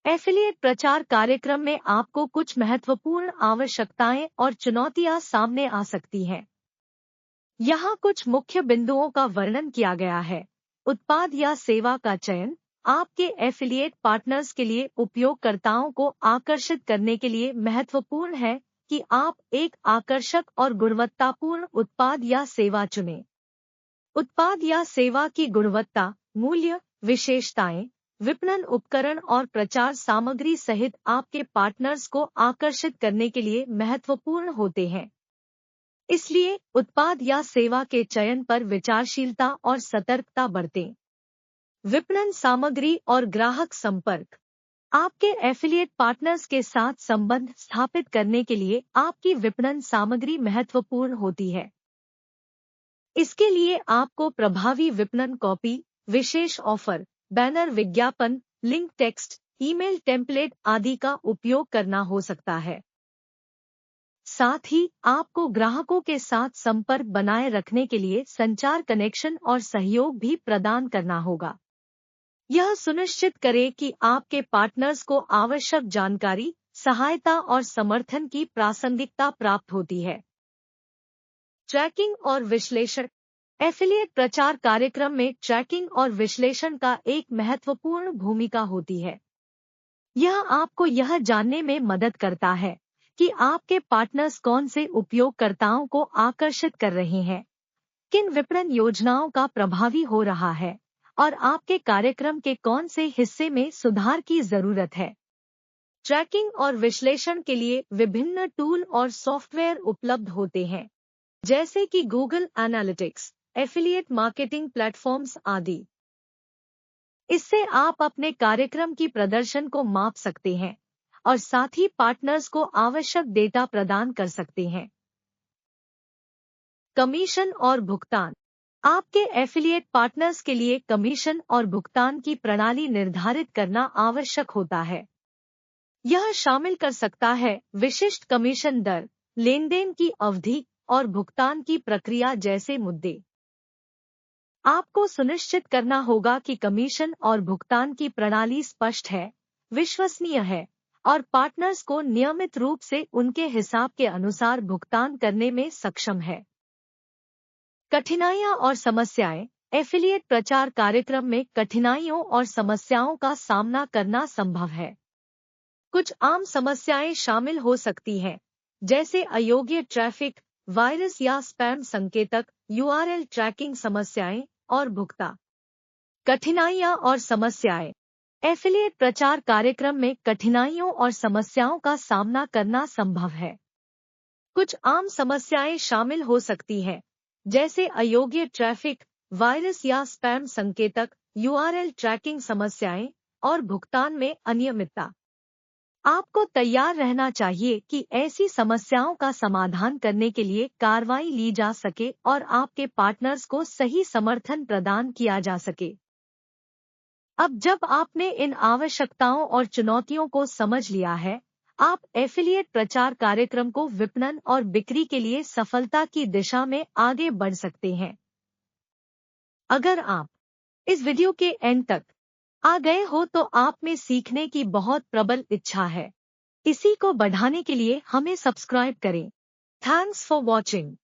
एफिलिएट प्रचार कार्यक्रम में आपको कुछ महत्वपूर्ण आवश्यकताएं और चुनौतियां सामने आ सकती हैं। यहाँ कुछ मुख्य बिंदुओं का वर्णन किया गया है। उत्पाद या सेवा का चयन आपके एफिलिएट पार्टनर्स के लिए उपयोगकर्ताओं को आकर्षित करने के लिए महत्वपूर्ण है कि आप एक आकर्षक और गुणवत्तापूर्ण उत्पाद या सेवा चुनें। उत्पाद या सेवा की गुणवत्ता, मूल्य, विशेषताएं, विपणन उपकरण और प्रचार सामग्री सहित आपके पार्टनर्स को आकर्षित करने के लिए महत्वपूर्ण होते हैं। इसलिए उत्पाद या सेवा के चयन पर विचारशीलता और सतर्कता बरतें। विपणन सामग्री और ग्राहक संपर्क आपके एफिलिएट पार्टनर्स के साथ संबंध स्थापित करने के लिए आपकी विपणन सामग्री महत्वपूर्ण होती है। इसके लिए आपको प्रभावी विपणन कॉपी, विशेष ऑफर, बैनर विज्ञापन, लिंक टेक्स्ट, ईमेल टेम्पलेट आदि का उपयोग करना हो सकता है। साथ ही आपको ग्राहकों के साथ संपर्क बनाए रखने के लिए संचार कनेक्शन और सहयोग भी प्रदान करना होगा। यह सुनिश्चित करें कि आपके पार्टनर्स को आवश्यक जानकारी, सहायता और समर्थन की प्रासंगिकता प्राप्त होती है। ट्रैकिंग और विश्लेषण एफिलिएट प्रचार कार्यक्रम में ट्रैकिंग और विश्लेषण का एक महत्वपूर्ण भूमिका होती है। यह आपको यह जानने में मदद करता है कि आपके पार्टनर्स कौन से उपयोगकर्ताओं को आकर्षित कर रहे हैं, किन विपणन योजनाओं का प्रभावी हो रहा है और आपके कार्यक्रम के कौन से हिस्से में सुधार की जरूरत है। ट्रैकिंग और विश्लेषण के लिए विभिन्न टूल और सॉफ्टवेयर उपलब्ध होते हैं, जैसे कि Google analytics, affiliate marketing platforms आदि। इससे आप अपने कार्यक्रम की प्रदर्शन को माप सकते हैं और साथ ही पार्टनर्स को आवश्यक डेटा प्रदान कर सकते हैं। कमीशन और भुगतान आपके एफिलिएट पार्टनर्स के लिए कमीशन और भुगतान की प्रणाली निर्धारित करना आवश्यक होता है। यह शामिल कर सकता है विशिष्ट कमीशन दर, लेनदेन की अवधि और भुगतान की प्रक्रिया जैसे मुद्दे। आपको सुनिश्चित करना होगा कि कमीशन और भुगतान की प्रणाली स्पष्ट है, विश्वसनीय है और पार्टनर्स को नियमित रूप से उनके हिसाब के अनुसार भुगतान करने में सक्षम है। कठिनाइयां और समस्याएं एफिलिएट प्रचार कार्यक्रम में कठिनाइयों और समस्याओं का सामना करना संभव है। कुछ आम समस्याएं शामिल हो सकती हैं, जैसे अयोग्य ट्रैफिक, वायरस या स्पैम संकेतक, यूआरएल ट्रैकिंग समस्याएं और भुगतान। कठिनाइयां और समस्याएं एफिलिएट प्रचार कार्यक्रम में कठिनाइयों और समस्याओं का सामना करना संभव है। कुछ आम समस्याएं शामिल हो सकती हैं, जैसे अयोग्य ट्रैफिक, वायरस या स्पैम संकेतक, यूआरएल ट्रैकिंग समस्याएं और भुगतान में अनियमितता। आपको तैयार रहना चाहिए कि ऐसी समस्याओं का समाधान करने के लिए कार्रवाई ली जा सके और आपके पार्टनर्स को सही समर्थन प्रदान किया जा सके। अब जब आपने इन आवश्यकताओं और चुनौतियों को समझ लिया है, आप एफिलिएट प्रचार कार्यक्रम को विपणन और बिक्री के लिए सफलता की दिशा में आगे बढ़ सकते हैं। अगर आप इस वीडियो के एंड तक आ गए हो तो आप में सीखने की बहुत प्रबल इच्छा है। इसी को बढ़ाने के लिए हमें सब्सक्राइब करें। Thanks for watching.